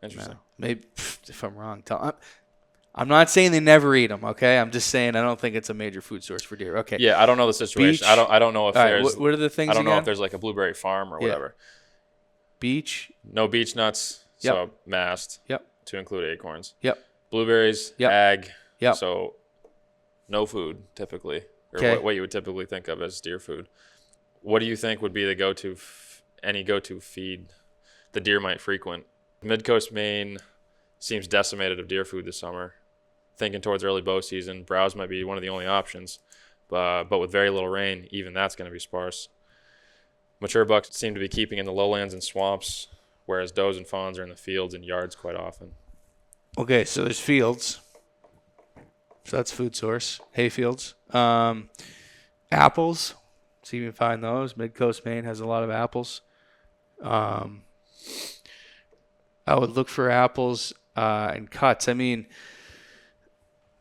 Speaker 2: Interesting.
Speaker 1: No. Maybe if I'm wrong, I'm not saying they never eat them. Okay, I'm just saying I don't think it's a major food source for deer. Okay.
Speaker 2: Yeah, I don't know the situation.
Speaker 1: Beach.
Speaker 2: I don't know if
Speaker 1: All right,
Speaker 2: there's.
Speaker 1: what are the things?
Speaker 2: I don't know
Speaker 1: again?
Speaker 2: if there's like a blueberry farm or whatever.
Speaker 1: Beach.
Speaker 2: No beech nuts. So mast.
Speaker 1: Yep.
Speaker 2: To include acorns.
Speaker 1: Yep.
Speaker 2: Blueberries.
Speaker 1: Yep.
Speaker 2: Ag.
Speaker 1: Yep.
Speaker 2: So no food typically, or
Speaker 1: Okay.
Speaker 2: what you would typically think of as deer food. What do you think would be the go-to, any go-to feed the deer might frequent? Mid-coast Maine seems decimated of deer food this summer. Thinking towards early bow season, browse might be one of the only options, but with very little rain, even that's going to be sparse. Mature bucks seem to be keeping in the lowlands and swamps, whereas does and fawns are in the fields and yards quite often.
Speaker 1: Okay, so there's fields. So that's food source. Hay fields. Apples. See if you can find those. Mid-coast Maine has a lot of apples. I would look for apples and cuts. I mean,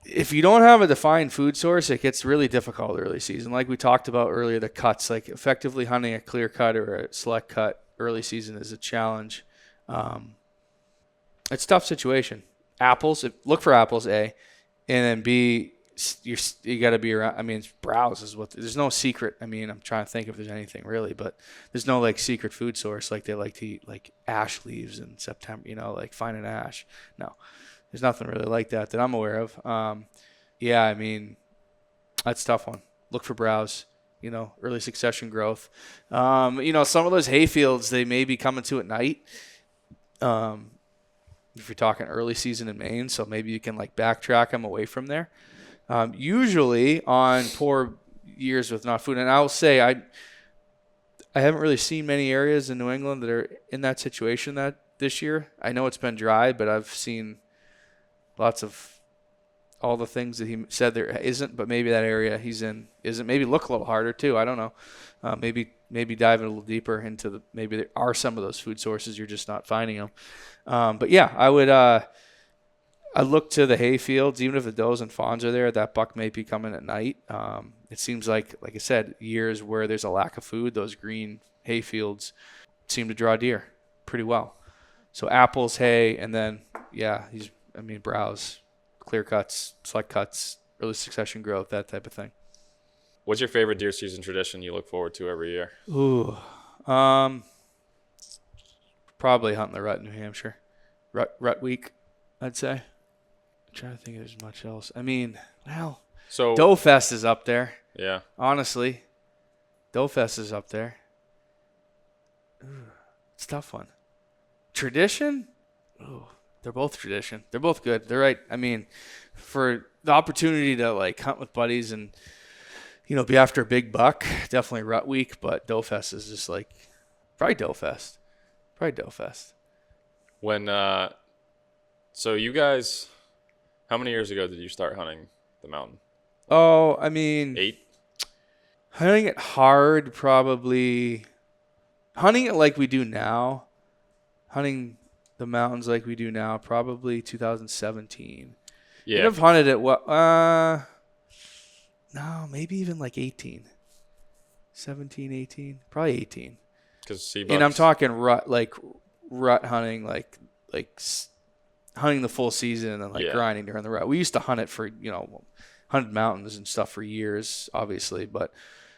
Speaker 1: if you don't have a defined food source, it gets really difficult early season. Like we talked about earlier, the cuts, like effectively hunting a clear cut or a select cut early season is a challenge. It's a tough situation. Apples, look for apples, A, and then B, you got to be around. I mean, browse is what. There's no secret. I mean, I'm trying to think if there's anything really, but there's no like secret food source like they like to eat like ash leaves in September. Like find an ash. No, there's nothing really like that I'm aware of. Yeah, I mean, that's a tough one. Look for browse. Early succession growth. Some of those hay fields they may be coming to at night. If you're talking early season in Maine, so maybe you can like backtrack them away from there. Usually on poor years with not food, and I'll say I haven't really seen many areas in New England that are in that situation that this year. I know it's been dry, but I've seen lots of all the things that he said there isn't, but maybe that area he's in isn't. Maybe look a little harder too. I don't know. Maybe dive a little deeper into maybe there are some of those food sources you're just not finding them. But yeah, I would. I look to the hay fields, even if the does and fawns are there. That buck may be coming at night. It seems like I said, years where there's a lack of food, those green hay fields seem to draw deer pretty well. So apples, hay, and then browse, clear cuts, select cuts, early succession growth, that type of thing.
Speaker 2: What's your favorite deer season tradition you look forward to every year?
Speaker 1: Ooh, probably hunting the rut in New Hampshire, rut week, I'd say. I'm trying to think if there's much else. I mean, so Doe Fest is up there.
Speaker 2: Yeah.
Speaker 1: Honestly, Doe Fest is up there. Ooh, it's a tough one. Tradition? Ooh, they're both tradition. They're both good. They're right. I mean, for the opportunity to like hunt with buddies and be after a big buck, definitely rut week. But Doe Fest is just like probably Doe Fest.
Speaker 2: When so you guys. How many years ago did you start hunting the mountain?
Speaker 1: Oh, I mean,
Speaker 2: 8?
Speaker 1: Hunting it hard, probably. Hunting it like we do now. Hunting the mountains like we do now, probably 2017.
Speaker 2: Yeah.
Speaker 1: You'd have hunted it, no, maybe even like 18. 17, 18. Probably 18. And I'm talking rut hunting, like hunting the full season and grinding during the rut. We used to hunt it for, hunted mountains and stuff for years, obviously, but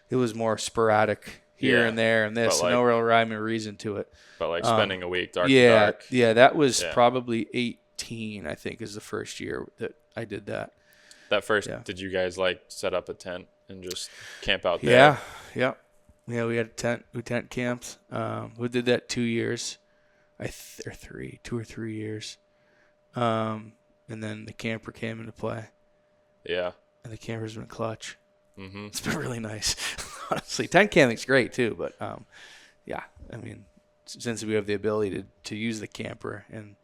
Speaker 1: it was more sporadic here and there and this, no real rhyme or reason to it.
Speaker 2: But spending a week dark to dark.
Speaker 1: Yeah, that was probably 18, I think, is the first year that I did that.
Speaker 2: Did you guys set up a tent and just camp out there?
Speaker 1: Yeah, we had a tent. We tent camped. We did that 2 years, 2 or 3 years. And then the camper came into play. Yeah. And the camper's been clutch. Mm-hmm. It's been really nice. Honestly, tent camping's great too, but I mean, since we have the ability to use the camper and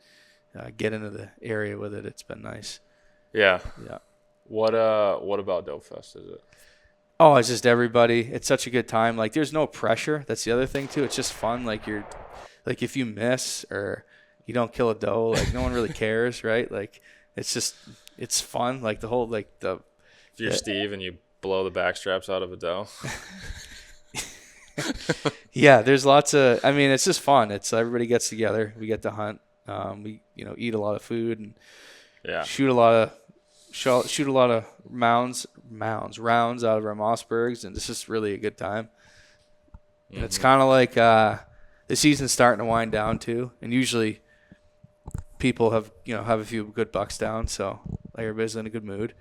Speaker 1: get into the area with it, it's been nice.
Speaker 2: Yeah. What about Doe Fest is it?
Speaker 1: Oh, it's just everybody. It's such a good time. Like, there's no pressure. That's the other thing too. It's just fun. Like, if you miss or you don't kill a doe, like no one really cares, right? Like, it's fun. Like the whole if
Speaker 2: you're Steve and you blow the back straps out of a doe.
Speaker 1: Yeah, there's lots of. I mean, it's just fun. It's everybody gets together. We get to hunt. We eat a lot of food and shoot a lot of rounds out of our Mossbergs, and it's just really a good time. And it's kind of like the season's starting to wind down too, and usually people have a few good bucks down, so everybody's in a good mood.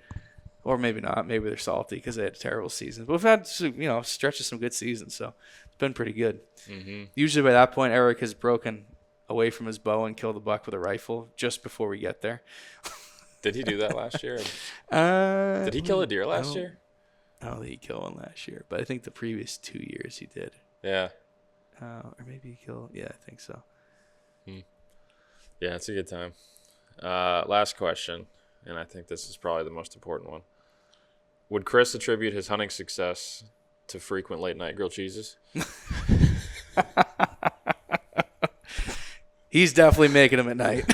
Speaker 1: Or maybe not. Maybe they're salty because they had a terrible season. But we've had stretch of some good seasons, so it's been pretty good. Mm-hmm. Usually by that point, Eric has broken away from his bow and killed a buck with a rifle just before we get there.
Speaker 2: Did he do that last year? Did he kill a deer last year?
Speaker 1: I don't think he killed one last year, but I think the previous 2 years he did.
Speaker 2: Yeah.
Speaker 1: Or maybe he killed. Yeah, I think so.
Speaker 2: Yeah, it's a good time. Last question, and I think this is probably the most important one. Would Chris attribute his hunting success to frequent late-night grilled cheeses?
Speaker 1: He's definitely making them at night.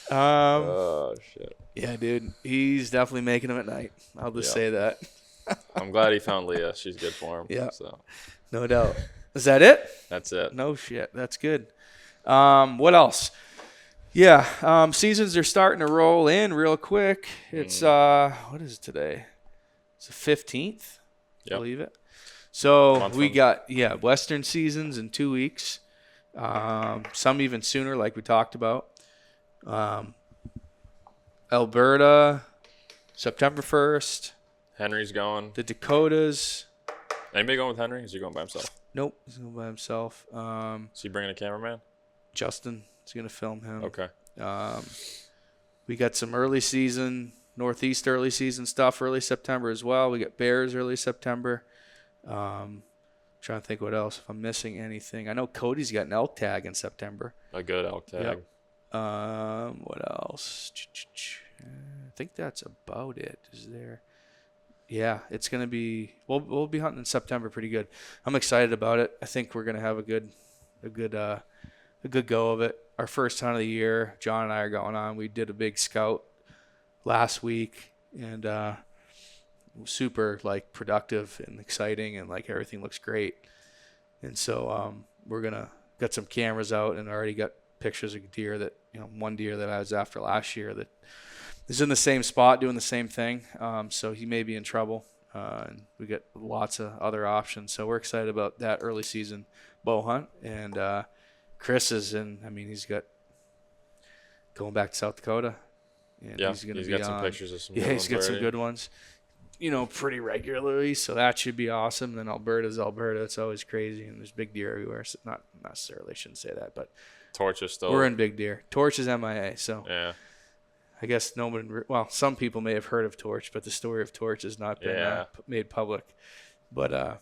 Speaker 2: Oh, shit.
Speaker 1: Yeah, dude. He's definitely making them at night. I'll just say that.
Speaker 2: I'm glad he found Leah. She's good for him.
Speaker 1: Yeah.
Speaker 2: So.
Speaker 1: No doubt. Is that it?
Speaker 2: That's it.
Speaker 1: No shit. That's good. What else? Yeah. Seasons are starting to roll in real quick. It's what is it today? It's the 15th.
Speaker 2: Yep.
Speaker 1: Believe it. So we got Western seasons in 2 weeks. Some even sooner, like we talked about. Alberta, September 1st.
Speaker 2: Henry's going.
Speaker 1: The Dakotas.
Speaker 2: Anybody going with Henry? Is he going by himself?
Speaker 1: Nope, he's going by himself.
Speaker 2: Is he bringing a cameraman?
Speaker 1: Justin is going to film him.
Speaker 2: Okay.
Speaker 1: We got some early season, Northeast early season stuff early September as well. We got Bears early September. Trying to think what else, if I'm missing anything. I know Cody's got an elk tag in September.
Speaker 2: A good elk tag.
Speaker 1: Yep. What else? I think that's about it. Is there? Yeah, it's gonna be. We'll be hunting in September pretty good. I'm excited about it. I think we're gonna have a good go of it. Our first hunt of the year. John and I are going on. We did a big scout last week, and super productive and exciting, and everything looks great. And so we're gonna got some cameras out, and already got pictures of deer that one deer that I was after last year that is in the same spot doing the same thing. So he may be in trouble, and we got lots of other options. So we're excited about that early season bow hunt. And Chris is in. I mean, he's got going back to South Dakota. And
Speaker 2: he's got some pictures of some.
Speaker 1: Yeah, he's got some good ones. Pretty regularly, so that should be awesome. Then Alberta's Alberta. It's always crazy, and there's big deer everywhere. So not necessarily, I shouldn't say that, but
Speaker 2: Torch is still.
Speaker 1: We're in big deer. Torch is MIA, so
Speaker 2: yeah.
Speaker 1: I guess no one. Well, some people may have heard of Torch, but the story of Torch has not been made public. But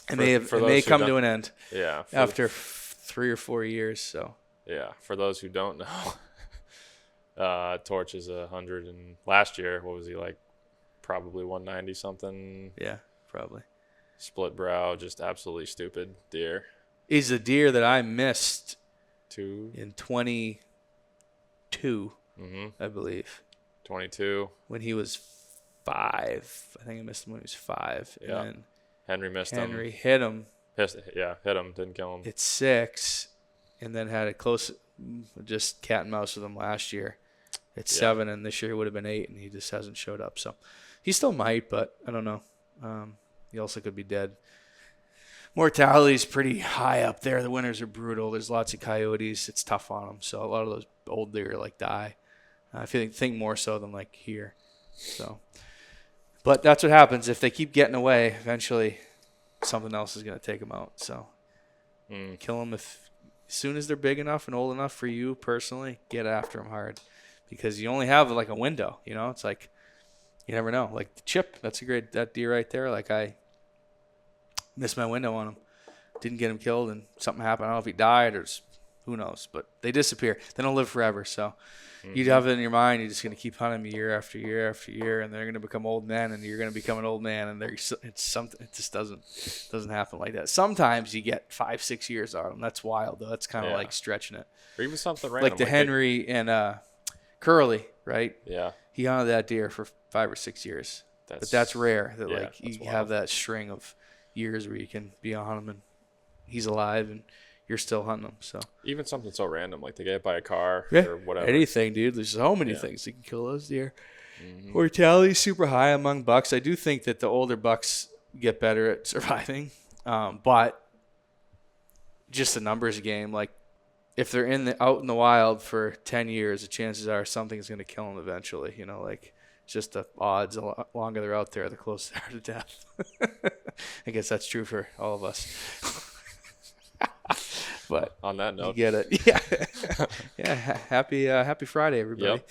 Speaker 1: it may come to an end.
Speaker 2: Yeah.
Speaker 1: After 3 or 4 years, so.
Speaker 2: Yeah, for those who don't know, Torch is 100, and last year, what was he like? Probably 190 something.
Speaker 1: Yeah, probably.
Speaker 2: Split brow, just absolutely stupid deer.
Speaker 1: He's a deer that I missed in 22, I believe.
Speaker 2: 22.
Speaker 1: When he was 5. I think I missed him when he was 5.
Speaker 2: Yeah.
Speaker 1: And then
Speaker 2: Henry missed him.
Speaker 1: Henry hit him.
Speaker 2: Hit him, didn't kill him.
Speaker 1: At 6, and then had a close, just cat and mouse with him last year. At 7, and this year it would have been 8, and he just hasn't showed up. So he still might, but I don't know. He also could be dead. Mortality is pretty high up there. The winters are brutal. There's lots of coyotes. It's tough on them. So a lot of those old deer die. I think more so than here. So, but that's what happens if they keep getting away. Eventually, something else is going to take them out. So kill them as soon as they're big enough and old enough for you personally. Get after them hard, because you only have a window. It's you never know. The Chip, that deer right there. I missed my window on him. Didn't get him killed, and something happened. I don't know if he died or who knows, but they disappear. They don't live forever. So you have it in your mind. You're just going to keep hunting them year after year after year, and they're going to become old men, and you're going to become an old man, and it's something. It just doesn't happen like that. Sometimes you get 5-6 years on them. That's wild though. That's kind of like stretching it.
Speaker 2: Or even something random.
Speaker 1: Like the Henry and Curly, right?
Speaker 2: Yeah.
Speaker 1: He hunted that deer for 5 or 6 years. But that's rare that like you have that string of years where you can be on him and he's alive and you're still hunting him. So
Speaker 2: even something so random like they get hit by a car
Speaker 1: yeah,
Speaker 2: or whatever.
Speaker 1: Anything, dude. There's so many things that can kill those deer. Mortality super high among bucks. I do think that the older bucks get better at surviving, but just a numbers game. Like if they're out in the wild for 10 years, the chances are something's going to kill them eventually. You know, like it's just the odds. The longer they're out there, the closer they are to death. I guess that's true for all of us. But
Speaker 2: on that note,
Speaker 1: you get it. Yeah, yeah. Happy Friday, everybody.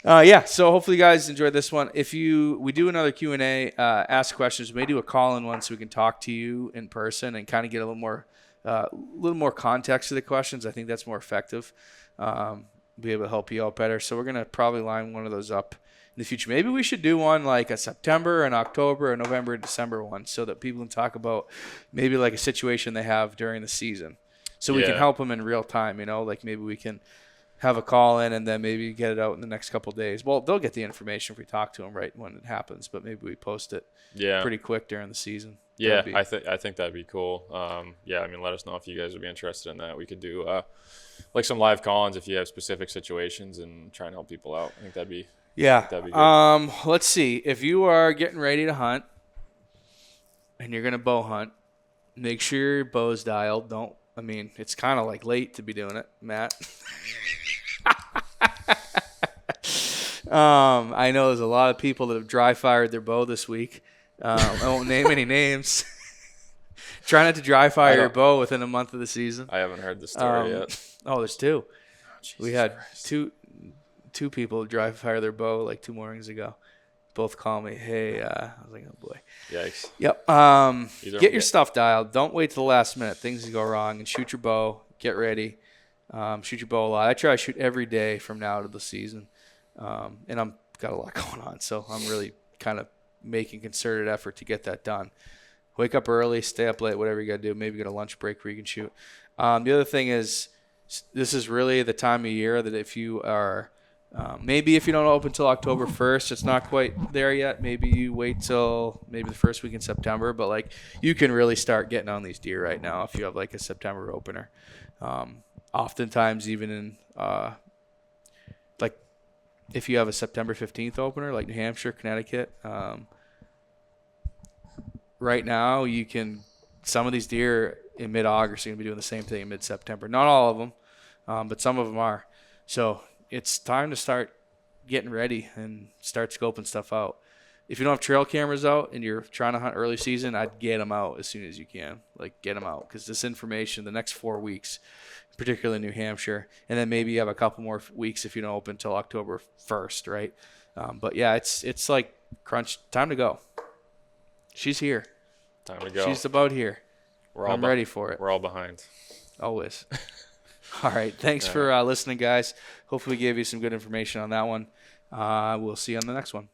Speaker 1: Yep. So hopefully you guys enjoyed this one. If we do another Q&A, ask questions. We may do a call-in one so we can talk to you in person and kind of get a little more context to the questions. I think that's more effective. Be able to help you out better. So we're gonna probably line one of those up in the future. Maybe we should do one like a September and October, a November and December one, so that people can talk about maybe like a situation they have during the season. So we can help them in real time, you know, like maybe we can have a call in and then maybe get it out in the next couple of days. Well, they'll get the information if we talk to them right when it happens, but maybe we post it pretty quick during the season.
Speaker 2: Yeah, I think that'd be cool. I mean, let us know if you guys would be interested in that. We could do like some live call-ins if you have specific situations and try and help people out. I think that'd be good.
Speaker 1: Let's see. If you are getting ready to hunt and you're going to bow hunt, make sure your bow's dialed. It's kind of like late to be doing it, Matt. I know there's a lot of people that have dry fired their bow this week. I won't name any names. Try not to dry fire your bow within a month of the season.
Speaker 2: I haven't heard the story yet.
Speaker 1: Oh, there's two. We had two people dry fire their bow like 2 mornings ago. Both call me. Hey, I was like, oh boy.
Speaker 2: Yikes.
Speaker 1: Yep. Get your stuff dialed. Don't wait till the last minute. Things go wrong. And shoot your bow. Get ready. Shoot your bow a lot. I try to shoot every day from now to the season. And I'm got a lot going on, so I'm really kind of making concerted effort to get that done. Wake up early, stay up late, whatever you got to do. Maybe get a lunch break where you can shoot. The other thing is, this is really the time of year that if you are maybe if you don't open till October 1st, it's not quite there yet. Maybe you wait till maybe the first week in September, but like you can really start getting on these deer right now if you have like a September opener. Oftentimes even in like if you have a September 15th opener, like New Hampshire, Connecticut, right now you can, some of these deer in mid-August are going to be doing the same thing in mid-September. Not all of them, but some of them are. So it's time to start getting ready and start scoping stuff out. If you don't have trail cameras out and you're trying to hunt early season, I'd get them out as soon as you can. Like, get them out, because this information, the next 4 weeks, particularly in New Hampshire, and then maybe you have a couple more weeks if you don't open until October 1st, right? But yeah, it's like crunch time to go. She's here.
Speaker 2: Time to go.
Speaker 1: She's about here. I'm ready for it.
Speaker 2: We're all behind.
Speaker 1: Always. All right. Thanks for listening, guys. Hopefully we gave you some good information on that one. We'll see you on the next one.